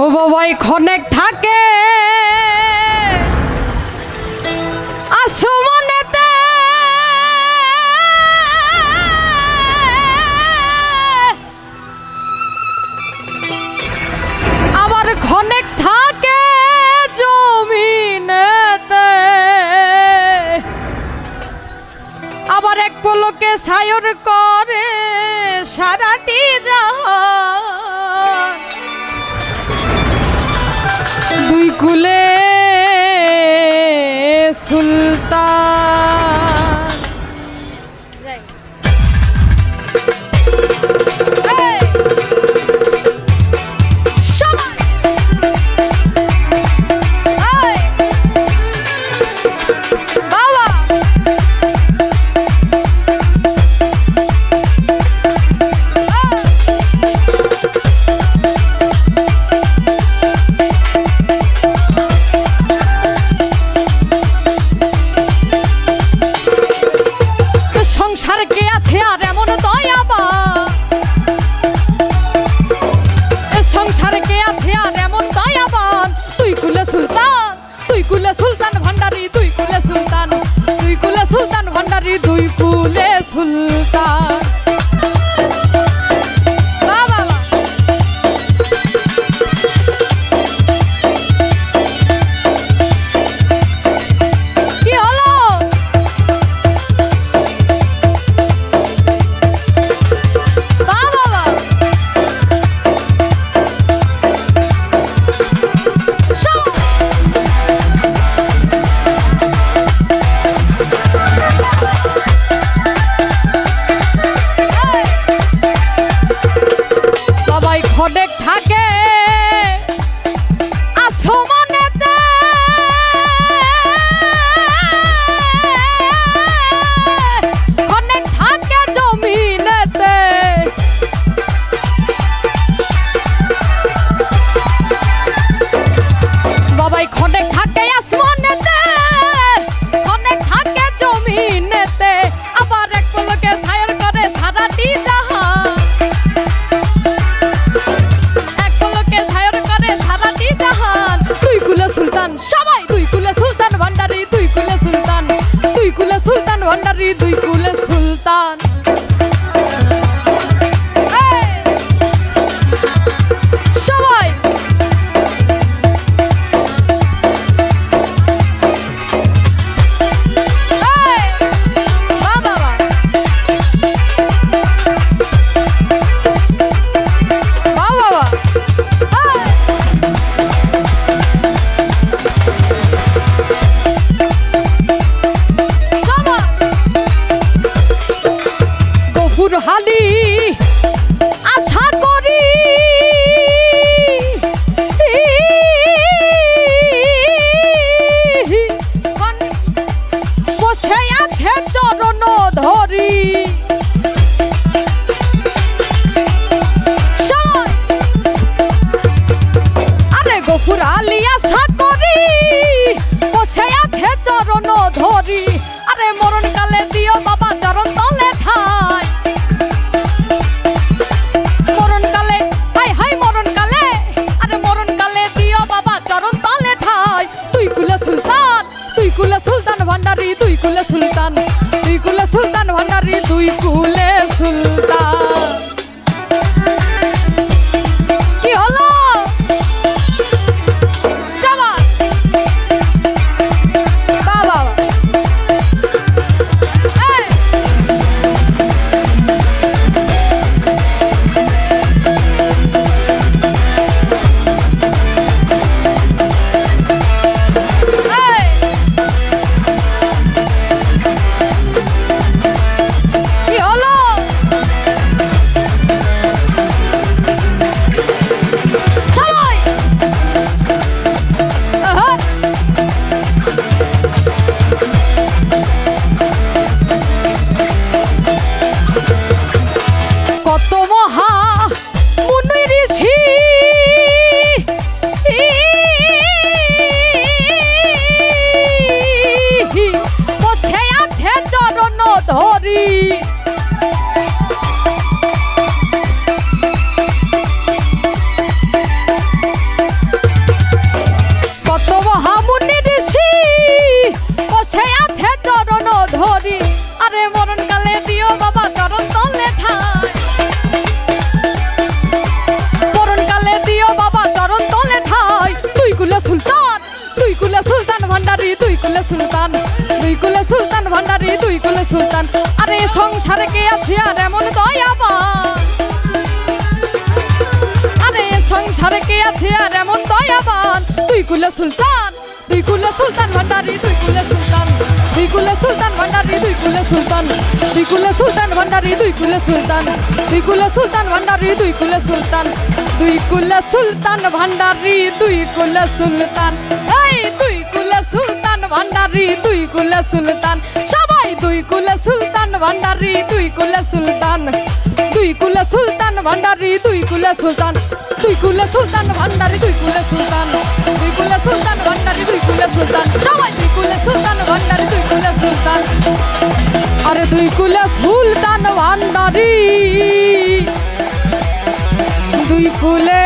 ও বাবাই খনেক থাকে আসমানেতে আবার খনেক থাকে জমিনেতে আবার এক পলকে ছায়র করে সারাটি জাহান দুই কুলে সুলতান সুলতান ভান্ডারি দুই কুলে সুলতান দুই কুলে সুলতান ভান্ডারি দুই কুলে সুলতান খনেক থাকে আসমানেতে খনেক থাকে জমিনেতে বাবাই খনেক থাকে আসমানেতে খনেক থাকে জমিনেতে আবার এক পলকে ছায়র করে সারাটি জাহান সুলতান সবাই দুই কুলে সুলতান ভান্ডারি দুই কুলে সুলতান দুই কুলে সুলতান ভান্ডারি দুই কুলে সুলতান সবাই হালি আশা করি বসে আছে চরণ ধরি আরে গফুর আলী আশা করি বসে আছে চরণ ধরি আরে মরণ কালে দিও বাবা চরণ তলে ঠাই সুলতান ভান্ডারি দুই কুলে সুলতান দুই কুলে সুলতান ভান্ডারি দুই কুলে সুলতান কি হলো শাবাশ বাবা কি সুলতান আরে সংসারে কে আছে আর এমন দয়াবান আরে সংসারে কে আছে আর এমন দয়াবান তুই কুলে সুলতান ভান্ডারি তুই কুলে সুলতান তুই কুলে সুলতান ভান্ডারি তুই কুলে সুলতান তুই কুলে সুলতান ভান্ডারি তুই কুলে সুলতান তুই কুলে সুলতান ভান্ডারি তুই কুলে সুলতান তুই কুলে সুলতান ভান্ডারি তুই কুলে সুলতান এই তুই কুলে সুলতান ভান্ডারি তুই কুলে সুলতান সবাই তুই কুলে সুলতান ভান্ডারি তুই কুলে সুলতান তুই কুলে সুলতান ভান্ডারি তুই কুলে সুলতান তুই কুলে সুলতান ভান্ডারি তুই কুলে সুলতান তুই কুলে সুলতান ভান্ডারি তুই কুলে সুলতান সবাই তুই কুলে সুলতান ভান্ডারি তুই কুলে সুলতান আরে তুই কুলে সুলতান ভান্ডারি তুই কুলে